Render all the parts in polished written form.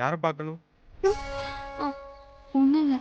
யார பார்க்கணும்? ஒண்ணும் இல்ல.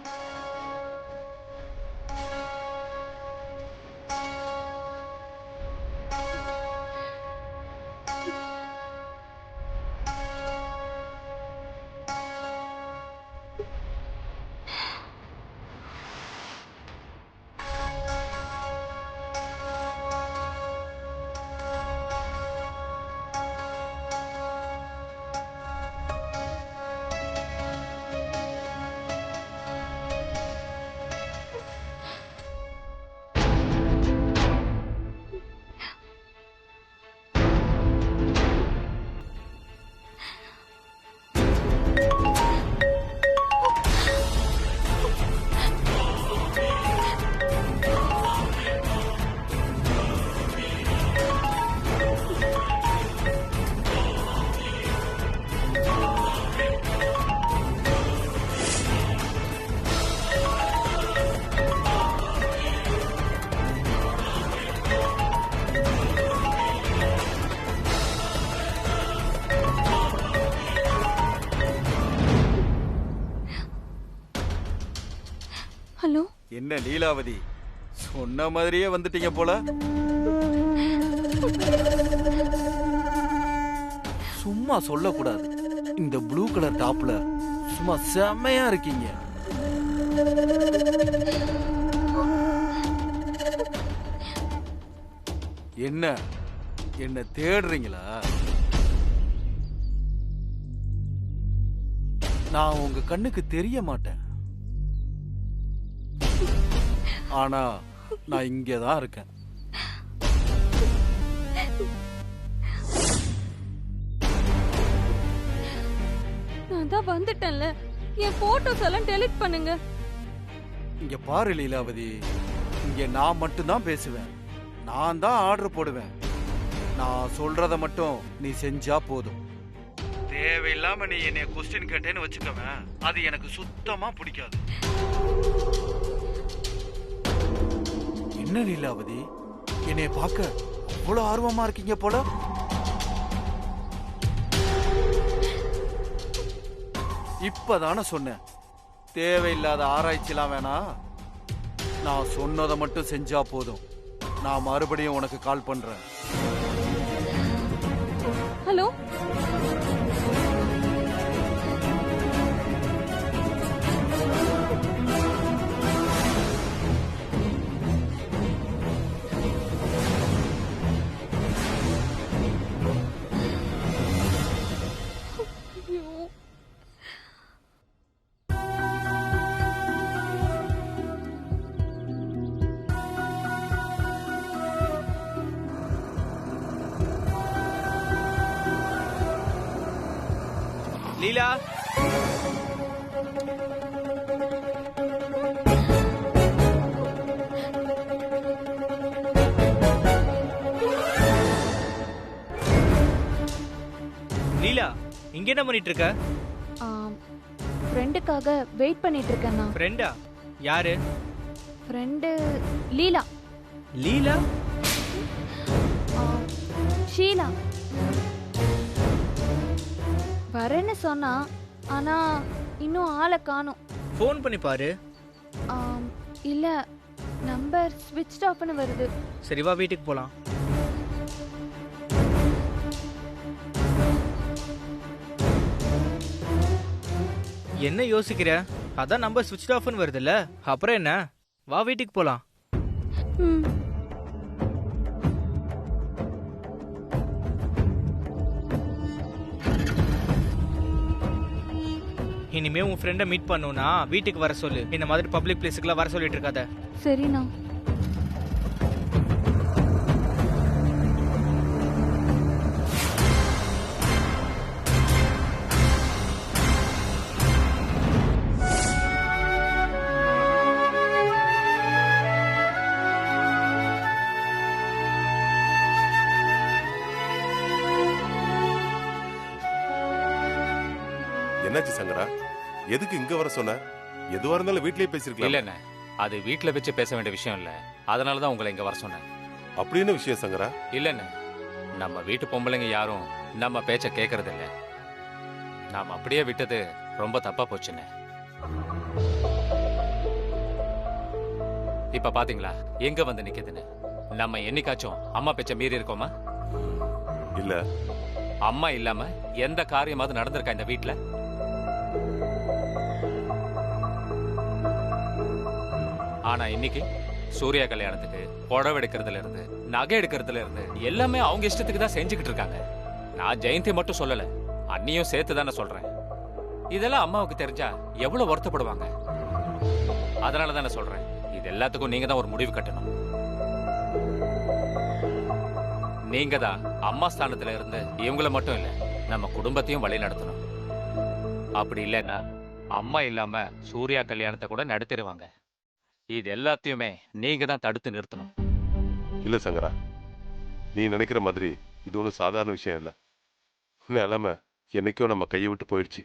ஹலோ. என்ன லீலாவதி, சொன்ன மாதிரியே வந்துட்டீங்க போல. சும்மா சொல்லக்கூடாது. இந்த ப்ளூ கலர் டாப்ல சும்மா செம்மையா இருக்கீங்க. என்ன என்ன தேடுறீங்களா? நான் உங்க கண்ணுக்கு தெரிய மாட்டேன். ஆனா நான் இங்கதான் இருக்கேன். நான் தான் வந்துட்டேன்ல. என் போட்டோஸ் எல்லாம் டெலீட் பண்ணுங்க. இங்க பாரு லீலாவதி, இங்க நான் மட்டும்தான் பேசுவேன். நான் தான் ஆர்டர் போடுவேன். நான் சொல்றத மட்டும் நீ செஞ்சா போதும். தேவையில்லாம நீ என்னைய கொஸ்டின் கேட்டேன்னு வச்சுக்கவேன், அது எனக்கு சுத்தமா பிடிக்காது. என்ன லீலாவதி, என்னைய பார்க்க அவ்வளவு ஆர்வமா இருக்கீங்க போல. இப்பதானே சொன்னேன், தேவையில்லாத ஆராய்ச்சிலாம் வேணாம். நான் சொன்னதை மட்டும் செஞ்சா போதும். நான் மறுபடியும் உனக்கு கால் பண்றேன். ஹலோ. லீலா, லீலா, இங்க என்ன பண்ணிட்டு இருக்க? ஃப்ரெண்டுக்காக வெயிட் பண்ணிட்டு இருக்கேன். நான் ஃப்ரெண்டா? யாரு? ஃப்ரெண்டு லீலா. லீலா? ஷீலா வரேன்னு சொன்னா, ஆனா இன்னும் ஆளை காணோம். ஃபோன் பண்ணி பாரு. இல்ல, நம்பர் ஸ்விட்ச் ஆஃப்னு வருது. சரி வா, வீட்டுக்கு போலாம். என்ன யோசிக்கிற? அதான் நம்பர் ஸ்விட்ச் ஆஃப்னு வருதுல்ல, அப்புறம் என்ன? வா வீட்டுக்கு போலாம். ம். இனிமே உன் ஃப்ரெண்டை மீட் பண்ணணும்னா வீட்டுக்கு வர சொல்லு. இந்த மாதிரி பப்ளிக் பிளேஸுக்குலாம் வர சொல்லிட்டு இருக்காத. சரிண்ணா. என்னாச்சு சங்கரா? எதுக்கு இங்க வர சொன்ன? எதுவா இருந்தாலும் வீட்லயே பேசிருக்கலாம். இல்லண்ணே, அது வீட்டுல வச்சு பேச வேண்டிய விஷயம் இல்ல. அதனாலதான் உங்களை இங்க வர சொன்னேன். அப்படி என்ன விஷயம் சங்கரா? இல்லண்ணே, நம்ம வீட்டு பொம்பளைங்க யாரும் நம்ம பேச்ச கேக்குறது இல்ல. நாம அப்படியே விட்டது ரொம்ப தப்பா போச்சுன்னு. இப்ப பாத்தீங்களா எங்க வந்து நிக்குதுன்னு. நம்ம என்னைக்காச்சும் அம்மா பேச்ச மீறி இருக்கோமா? இல்ல. அம்மா இல்லாம எந்த காரியமாவது நடந்திருக்கா இந்த வீட்ல? ஆனா இன்னைக்கு சூர்யா கல்யாணத்துக்கு புடவை எடுக்கிறதுல இருந்து நகை எடுக்கிறதுல இருந்து எல்லாமே அவங்க இஷ்டத்துக்கு தான் செஞ்சுக்கிட்டு இருக்காங்க. நான் ஜெயந்தி மட்டும் சொல்லல, அண்ணியும் சேர்த்து தானே சொல்றேன். இதெல்லாம் அம்மாவுக்கு தெரிஞ்சா எவ்வளவு வருத்தப்படுவாங்க. அதனால தானே சொல்றேன், இது எல்லாத்துக்கும் நீங்க தான் ஒரு முடிவு கட்டணும். நீங்க தான் அம்மா ஸ்தானத்துல இருந்து இவங்கள மட்டும் இல்ல நம்ம குடும்பத்தையும் வழி நடத்தணும். அப்படி இல்லைன்னா அம்மா இல்லாம சூர்யா கல்யாணத்தை கூட நடத்திடுவாங்க. இது எல்லாத்தையுமே நீங்க தான் தடுத்து நிறுத்தணும். இல்ல சங்கரா, நீ நினைக்கிற மாதிரி இது ஒன்றும் சாதாரண விஷயம் இல்லை. நிலைமை என்னைக்கோ நம்ம கையை விட்டு போயிடுச்சு.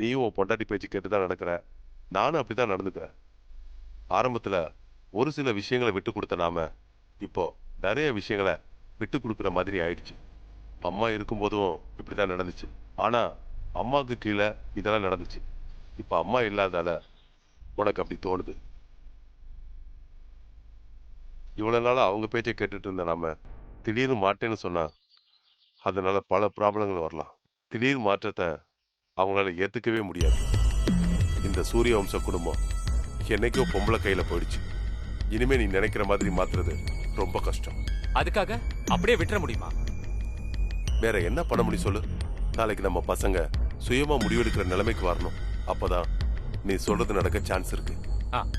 நீயும் உன் பொண்டாட்டி பேச்சு கேட்டுதான் நடக்கிற, நானும் அப்படிதான் நடந்துக்கிறேன். ஆரம்பத்துல ஒரு சில விஷயங்களை விட்டு கொடுத்த நாம இப்போ நிறைய விஷயங்களை விட்டு கொடுக்குற மாதிரி ஆயிடுச்சு. அம்மா இருக்கும்போதும் இப்படிதான் நடந்துச்சு. ஆனா அம்மாவுக்கு கீழே இதெல்லாம் நடந்துச்சு. இப்ப அம்மா இல்லாதால உனக்கு அப்படி தோணுது. இவ்வளவு நாளா அவங்க பேச்சை கேட்டுட்டு இருந்த நாம திடீர்னு மாட்டேன்னு சொன்னா அதனால பல ப்ராப்ளங்கள் வரலாம். திடீர் மாற்றத்தை அவங்களால ஏத்துக்கவே முடியாது. இந்த சூரிய வம்ச குடும்பம் என்னைக்கோ பொம்பளை கையில போயிடுச்சு. இனிமே நீ நினைக்கிற மாதிரி மாத்துறது ரொம்ப கஷ்டம். அதுக்காக அப்படியே விட்டுற முடியுமா? வேற என்ன பண்ண முடியும் சொல்லு? நாளைக்கு நம்ம பசங்க சுயமா முடிவெடுக்கிற நிலைமைக்கு வரணும். அப்பதான் நீ சொல்றது நடக்க சான்ஸ் இருக்கு.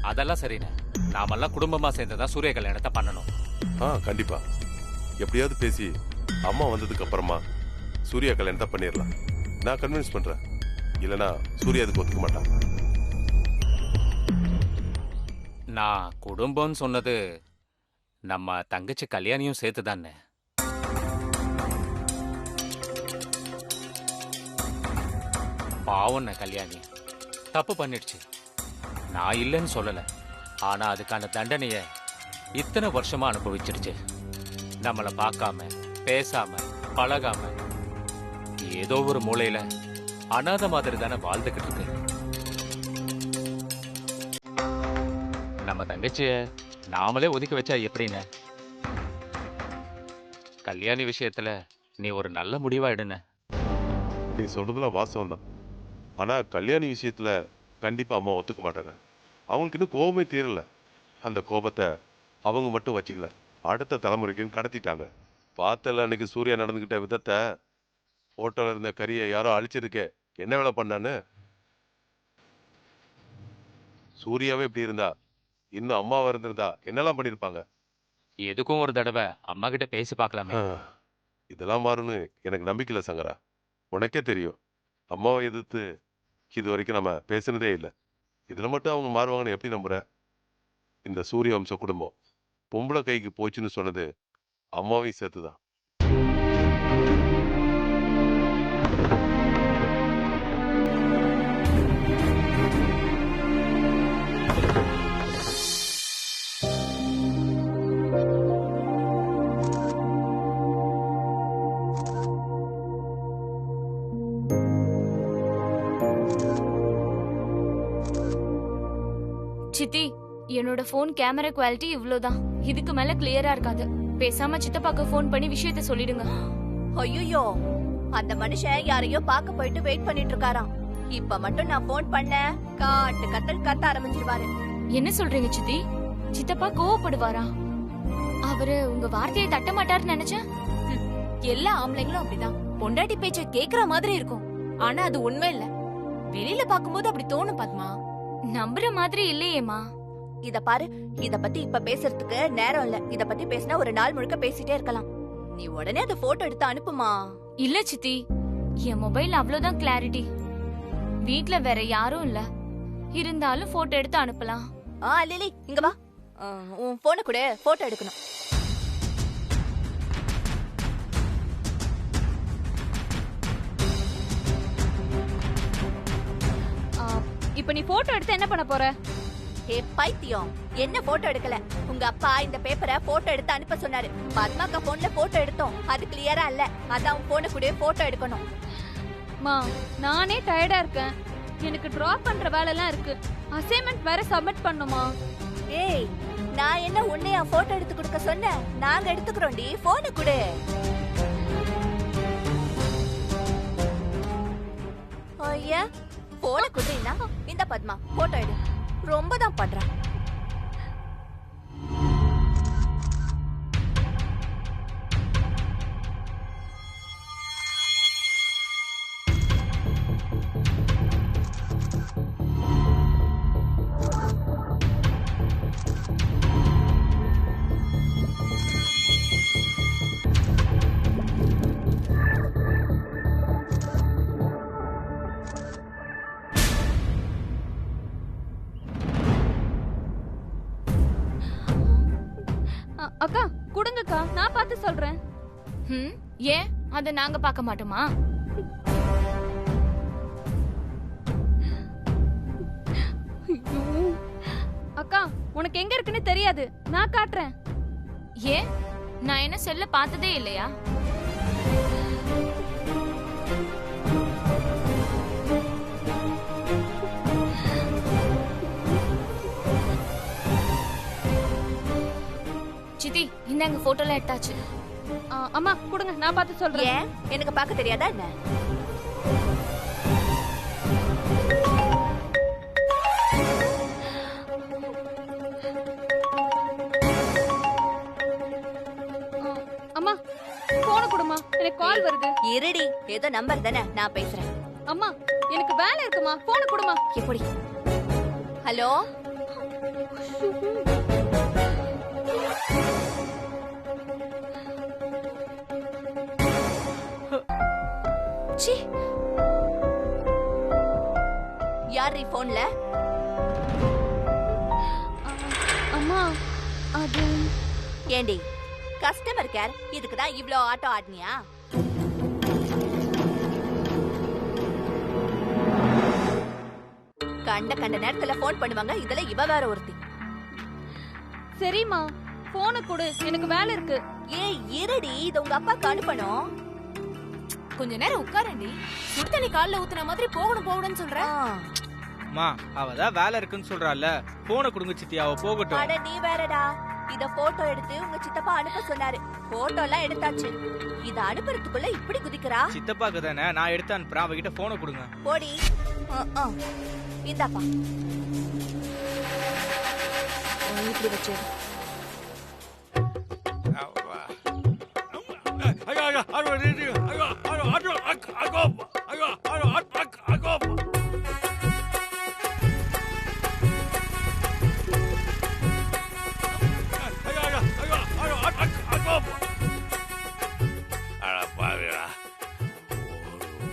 அதெல்லாம் சரிண்ணே. நாமெல்லாம் குடும்பமா சேர்ந்துதான் சூரிய கல்யாணத்தை பண்ணணும். கண்டிப்பா. எப்படியாவது பேசி அம்மா வந்ததுக்கு அப்புறமா சூர்யா கல்யாணத்தை பண்ணிடலாம். நான் கன்வின்ஸ் பண்றேன். இல்லனா சூர்யா அதுக்கு ஒத்துக்க மாட்டான். நான் குடும்பம்னு சொன்னது நம்ம தங்கச்சி கல்யாணியும் சேர்த்துதானே. பாவம் கல்யாணி தப்பு பண்ணிடுச்சு. நான் இல்லைன்னு சொல்லல, ஆனா அதுக்கான தண்டனைய இத்தனை வருஷமா அனுபவிச்சிடுச்சு. நம்மளை பார்க்காம பேசாம பழகாம ஏதோ ஒரு மூலையில அனாத மாதிரி தானே வாழ்ந்துகிட்டு இருக்கு. நம்ம தங்கச்சிய நாமளே ஒதுக்கி வச்சா எப்படின்னு? கல்யாணி விஷயத்துல நீ ஒரு நல்ல முடிவா எடுன. நீ சொல்றதுல வாசம் தான். ஆனா கல்யாணி விஷயத்துல கண்டிப்பா அம்மா ஒத்துக்க மாட்டாங்க. அவங்களுக்கு இன்னும் கோபமே தீரல. அந்த கோபத்தை அவங்க மட்டும் வச்சுக்கல, அடுத்த தலைமுறைக்கும் கடத்திட்டாங்க. பார்த்தல அன்னைக்கு சூர்யா நடந்துகிட்ட விதத்தை. ஹோட்டல்ல இருந்த கறியை யாரோ அழிச்சிருக்கே, என்ன வேலை பண்ணான்னு. சூர்யாவே இப்படி இருந்தா இன்னும் அம்மாவா இருந்திருந்தா என்னெல்லாம் பண்ணிருப்பாங்க. எதுக்கும் ஒரு தடவை அம்மா கிட்ட பேசி பார்க்கலாமே. இதெல்லாம் மாறும்னு எனக்கு நம்பிக்கை இல்லை சங்கரா. உனக்கே தெரியும், அம்மாவை எதிர்த்து இது வரைக்கும் நம்ம பேசுனதே இல்லை. இதுல மட்டும் அவங்க மாறுவாங்கன்னு எப்படி நம்புற? இந்த சூரிய வம்ச குடும்பம் பொம்பளை கைக்கு போச்சுன்னு சொன்னது அம்மாவையும் சேர்த்துதான். சித்தி, என்னோட போன் கேமரா குவாலிட்டி இவ்ளோதான். இதுக்கு மேல கிளியரா இருக்காது. பேசாம சித்தப்பாக்கு போன் பண்ணி விஷயத்த சொல்லிடுங்க. ஐயோ, அந்த மனுஷன் யாரையோ பார்க்க போயிட்டு வெயிட் பண்ணிட்டு இருக்காராம். இப்ப மட்டும் நான் போன் பண்ண காட்டு கத்தல் கத்த ஆரம்பிச்சிருவாரு. என்ன சொல்றீங்க சித்தி? சித்தப்பா கோவப்படுவாரா? அவரு உங்க வார்த்தையை தட்ட மாட்டாருன்னு நினைச்சேன். எல்லா ஆம்பளைங்களும் அப்படிதான். பொண்டாட்டி பேச்ச கேக்குற மாதிரி இருக்கும், ஆனா அது உண்மை இல்ல. வெளியில பாக்கும்போது அப்படி தோணும் பத்மா. நம்புற மாதிரி இல்லையேமா. இத பாரு, இத பத்தி இப்ப பேசுறதுக்கு நேரம் இல்ல. இத பத்தி பேசினா ஒரு நாள் முழுக்க பேசிட்டே இருக்கலாம். நீ உடனே அந்த போட்டோ எடுத்து அனுப்புமா. இல்ல சித்தி, என் மொபைல் அவ்வளவுதான் கிளாரிட்டி. வீட்ல வேற யாரும் இல்ல. இருந்தாலும் போட்டோ எடுத்து அனுப்பலாம். லிலி, இங்க வா. உன் போனை கூட போட்டோ எடுக்கணும். இப்ப நீ போட்டோ எடுத்து என்ன பண்ண போற? ஏ பைத்தியம், என்ன போட்டோ எடுக்கல? உங்க அப்பா இந்த பேப்பரை போட்டோ எடுத்து அனுப்ப சொன்னாரு. பத்மாக்கா போன்ல போட்டோ எடுத்தோம், அது கிளியரா இல்ல. அதான் போன கூட போட்டோ எடுக்கணும். மா, நானே டயர்டா இருக்கேன். எனக்கு டிரா பண்ற வேலை எல்லாம் இருக்கு. அசைன்மெண்ட் வேற சப்மிட் பண்ணுமா? ஏய், நான் என்ன உன்னையா போட்டோ எடுத்து கொடுக்க சொன்னேன்? நாங்க எடுத்துக்கிறோம்டி, போனை கொடு. ஐயா, போனை கொடுறீனா? இந்த பத்மா போட்டோ எடு. ரொம்ப தான் பண்றா. அக்கா குடுங்கக்கா, நான் பார்த்து சொல்றேன். ஏன் அத நாங்க பார்க்க மாட்டோமா? ஐயோ, அக்கா உனக்கு எங்க இருக்குன்னு தெரியாது, நான் காட்டுறேன். ஏன் நான் என்ன செல்ல பார்த்ததே இல்லையா? சித்தி, இந்தாங்க போட்டோலாம் எடுத்தாச்சு. அம்மா கொடுங்க, நான் பார்த்து சொல்றேன். ஏன் எனக்கு பார்க்க தெரியாதா என்ன? அம்மா போன கொடுமா, எனக்கு கால் வருது. இருடி, ஏதோ நம்பர் தானே, நான் பேசுறேன். அம்மா எனக்கு வேலை இருக்குமா, போன கொடுமா. எப்படி? ஹலோ, சி, யார் போன்ல? அம்மா அது ஏண்டி, கஸ்டமர் கேர் இதுக்கு தான் இவ்ளோ ஆட்டோ ஆடினியா? கண்ட கண்ட நேரத்துல போன் பண்ணுவாங்க, இதுல இவ வேற ஒருத்தி. சரிம்மா, போன கொடு, எனக்கு வேலை இருக்கு. ஏய் இருடி, இது உங்க அப்பாக்கு அனுப்பணும். கொஞ்ச நேரம் உட்காரண்டி. சுடு தண்ணி கால்ல ஊத்துன மாதிரி போகணும்னு சொல்ற. மா, அவதான் வேலை இருக்குன்னு சொல்றால, போனை கொடுங்க சித்தி, அவ போகட்டும். அட நீ வேறடா, இத போட்டோ எடுத்து உங்க சித்தப்பா அனுப்ப சொன்னாரு. போட்டோ எல்லாம் எடுத்தாச்சு. இத அனுப்புறதுக்குள்ள இப்படி குதிக்கிறா. சித்தப்பாக்கு தானே, நான் எடுத்து அனுப்புறேன், அவகிட்ட போனை கொடுங்க. போடி. இந்தாப்பா, இப்படி வச்சு.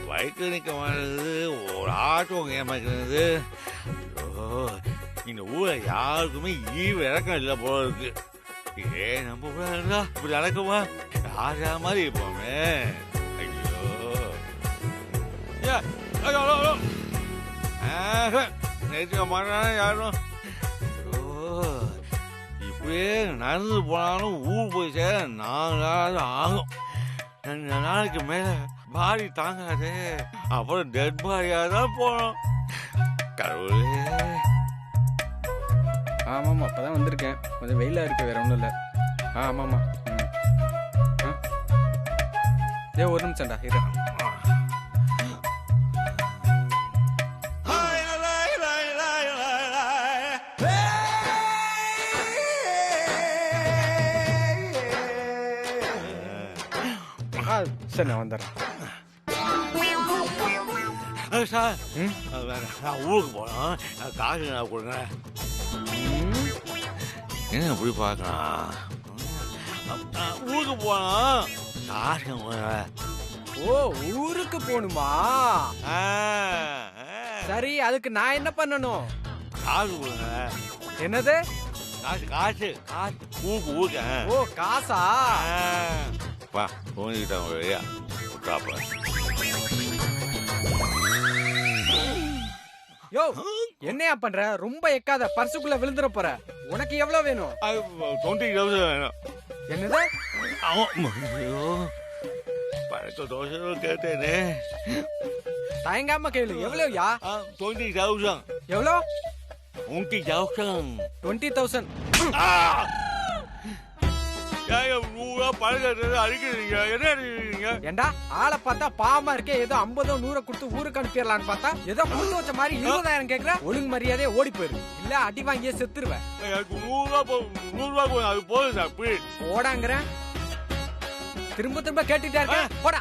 பைக்கு நிற்க மாட்டேது, ஒரு ஆட்டோ ஏமாக்கிறது. இந்த ஊரை யாருக்குமே ஈவு இறக்கம் இல்லை போல இருக்கு. ஏ நம்ம ஊரா இப்படி நடக்குமா? ராஜா மாதிரி இருப்போமே. ஐயோ, நேற்று மாட்டானே யாரும். இப்படியே நடந்து போனாலும் ஊர் போய் சேர 4 நாள் ஆகும். 2 நாளைக்கு மேல பாடி தாங்காது. அப்புறம் டெட் பாடியா தான் போனோம். கடவுளே. ஆமாம்மா, அப்பதான் வந்திருக்கேன். கொஞ்சம் வெயிலா இருக்கு, வேற ஒன்றும் இல்லை. ஆமாம்மா. ஏ ஒரு நிமிஷம்டா இரு. சரி, நான் வந்துடுறேன். சார், நான் ஊருக்கு போனோம், காசு நான் கொடுங்க. என்ன இப்படி பார்க்கலாம்? ஊருக்கு போனோம், காசு கொடுங்க. ஓ, ஊருக்கு போகணுமா? சரி, அதுக்கு நான் என்ன பண்ணணும்? காசு கொடுங்க. என்னது? காசு காசு காசு. ஊருக்கு. ஓ, காசா? வா, போனிக்கிட்டாங்க வழியா விட்டாப்ப. யோ என்னையா பண்ற? ரொம்ப எக்காத, பர்சுக்குள்ள விழுந்துற போற. உனக்கு எவ்வளவு வேணும்? 20,000 வேணும். என்னது? ஐயோ, பழக்க தோசை கேட்டேனே. தயங்காம கேளு. எவ்வளவுயா? 20,000. எவ்வளோ? 20,000. 20,000. ஏண்டா ஆளை பார்த்தா பாவமா இருக்கே, ஏதோ 50 100 கொடுத்து ஊருக்கு அனுப்பிடலான்னு பார்த்தா ஏதோ கொடுத்து வச்ச மாதிரி 20,000 கேக்குற. ஒழுங்கு மரியாதையே ஓடி போயிரு, இல்ல அடி வாங்கியே செத்துருவேன். எனக்கு 100 ரூபா அது போதும் சார். ப்ளீஸ் போடாங்கிறேன். திரும்ப திரும்ப கேட்டுட்டே இருக்கேன். போடா.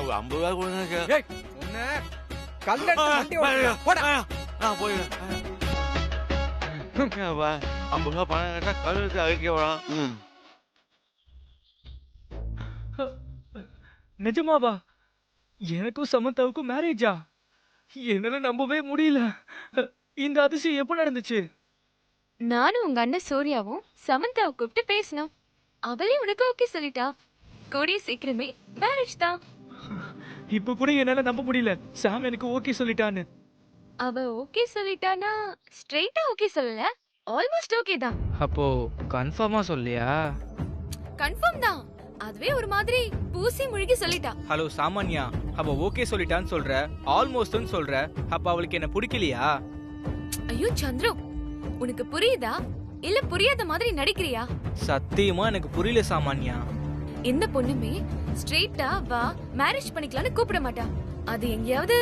50 ரூபா கொடுங்க சார். ஏய் உன்னை கல்லெடுத்து வண்டி ஓட்டுறியா? போடா. போயிடுறேன். 50 ரூபா பணம் கேட்டா கழுத்து அழைக்க வரான். நிஜமாவா? எனக்கும் சமந்தாவுக்கும் மேரேஜா? என்னால நம்பவே முடியல. இந்த அதிசயம் எப்ப நடந்துச்சு? நானும் உங்க அண்ணன் சூர்யாவும் சமந்தாவை கூப்பிட்டு பேசினோம். அவளே உனக்கு ஓகே சொல்லிட்டா. கூடிய சீக்கிரமே மேரேஜ் தான். இப்ப கூட என்னால நம்ப முடியல, சாம் எனக்கு ஓகே சொல்லிட்டான்னு. அவ ஓகே சொல்லிட்டானா ஸ்ட்ரெயிட்டா ஓகே சொல்லல, ஆல்மோஸ்ட் ஓகே தான். அப்போ கன்ஃபார்மா சொல்லியா? கன்ஃபார்ம் தான். அதுவே ஒரு மாதிரி பூசி முழுகி சொல்லிட்டா. ஹலோ சாமான்யா, அவ ஓகே சொல்லிட்டான்னு சொல்ற, ஆல்மோஸ்ட்னு சொல்ற. அப்ப அவளுக்கு என்ன பிடிக்கலையா? ஐயோ சந்துரு, உனக்கு புரியுதா இல்ல புரியாத மாதிரி நடிக்கிறியா? சத்தியமா எனக்கு புரியல சாமான்யா. எந்த பொண்ணுமே ஸ்ட்ரெயிட்டா வா மேரேஜ் பண்ணிக்கலாம்னு கூப்பிட மாட்டா. அது எங்கேயாவது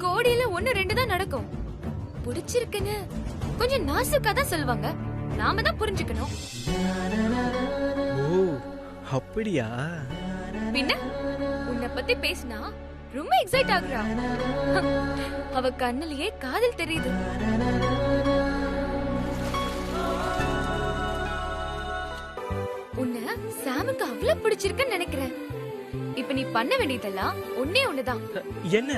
கோடியில 1 2 தான் நடக்கும். பிடிச்சிருக்குன்னு கொஞ்சம் நாசுக்கா தான் சொல்லுவாங்க. நாம தான் புரிஞ்சுக்கணும். ஓ அப்படியா? பின்ன உன்னை பத்தி பேசினா ரொம்ப எக்ஸைட் ஆகுறா. அவ கண்ணிலேயே காதல் தெரியுது. உன்னை சாமுக்கு அவ்வளவு பிடிச்சிருக்குன்னு நினைக்கிறேன். இப்ப நீ பண்ண வேண்டியதெல்லாம் ஒன்னே ஒண்ணுதான். என்ன?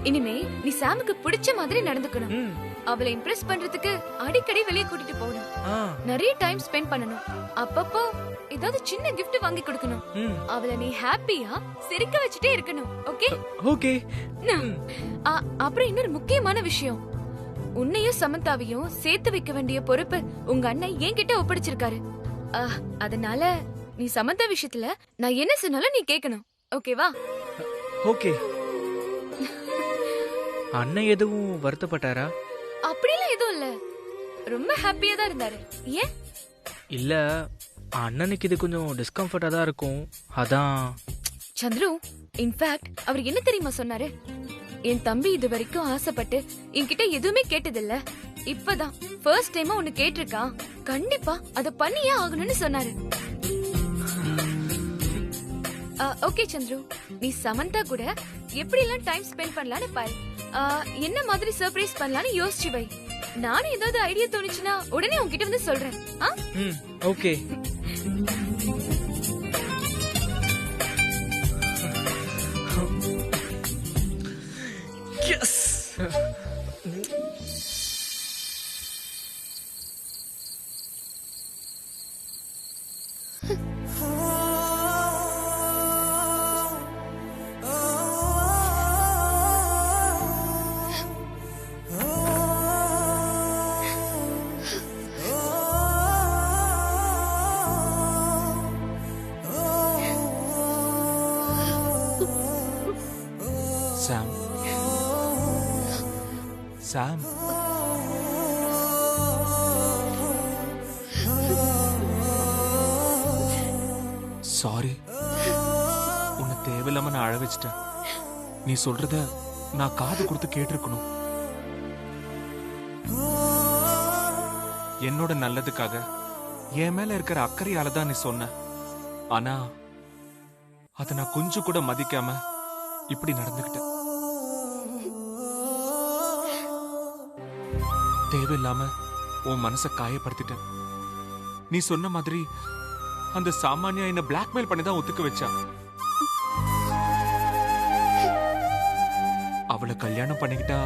இனிமே நீ சாமுக்கு பிடிச்ச மாதிரி நடந்துக்கணும். அவளை இம்ப்ரெஸ் பண்றதுக்கு அடிக்கடி வெளியே கூட்டிட்டு போகணும். நிறைய டைம் ஸ்பெண்ட் பண்ணணும். அப்பப்போ ஏதாவது சின்ன gift வாங்கி கொடுக்கணும். அவளை நீ ஹாப்பியா சிரிக்க வச்சுட்டே இருக்கணும். ஓகே? ஓகே. அப்புறம் இன்னொரு முக்கியமான விஷயம், உன்னையும் சமந்தாவையும் சேர்த்து வைக்க வேண்டிய பொறுப்பு உங்க அண்ணன் என்கிட்ட ஒப்படைச்சிருக்காரு. அதனால நீ சமந்தா விஷயத்துல நான் என்ன சொன்னாலும் நீ கேட்கணும். ஓகேவா? ஓகே. அண்ணன் எதுவும் வருத்தப்பட்டாரா? அப்படிலாம் எதுவும் இல்ல, ரொம்ப ஹாப்பியா தான் இருந்தாரு. ஏன்? இல்ல, அண்ணனுக்கு இது கொஞ்சம் டிஸ்கம்ஃபர்ட்டா தான் இருக்கும், அதான். சந்துரு, இன்ஃபேக்ட் அவர் என்ன தெரியுமா சொன்னாரு? என் தம்பி இது வரைக்கும் ஆசைப்பட்டு என்கிட்ட எதுவுமே கேட்டதில்ல, இப்பதான் ஃபர்ஸ்ட் டைமா ஒன்னு கேட்டிருக்கான், கண்டிப்பா அத பண்ணியே ஆகணும்னு சொன்னாரு. ஓகே சந்துரு, நீ சமந்தா கூட எப்படி எல்லாம் டைம் ஸ்பெண்ட் பண்ணலாம்னு பாரு. என்ன மாதிரி சர்ப்ரைஸ் பண்ணலாம்னு யோசிச்சு வை. நானும் ஏதாவது ஐடியா தோணுச்சுன்னா உடனே உன்கிட்ட வந்து சொல்றேன். ஓகே. எஸ். சாம், சாம், சாரி, உன்னை தேவையில்லாம நான் அழ வச்சிட்டேன். நீ சொல்றத நான் காது கொடுத்து கேட்டிருக்கணும். என்னோட நல்லதுக்காக என் மேல இருக்கிற அக்கறையால தான் நீ சொன்ன. ஆனா அத நான் கொஞ்சம் கூட மதிக்காம இப்படி நடந்துகிட்டேன். தேவையில்லாம உன் மனசை காயப்படுத்திட்டேன். நீ சொன்ன மாதிரி அந்த சாமானியா என்ன பிளாக்மெயில் பண்ணி தான் ஒத்துக்க வச்சா. அவளை கல்யாணம் பண்ணிக்கிட்டா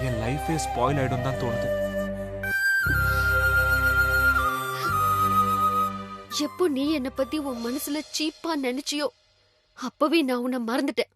என் லைஃபே ஸ்பாயில் ஆயிடும் தான் தோணுது. எப்போ நீ என்ன பத்தி உன் மனசுல சீப்பா நினைச்சியோ அப்பவே நான் உன்னை மறந்துட்டேன்.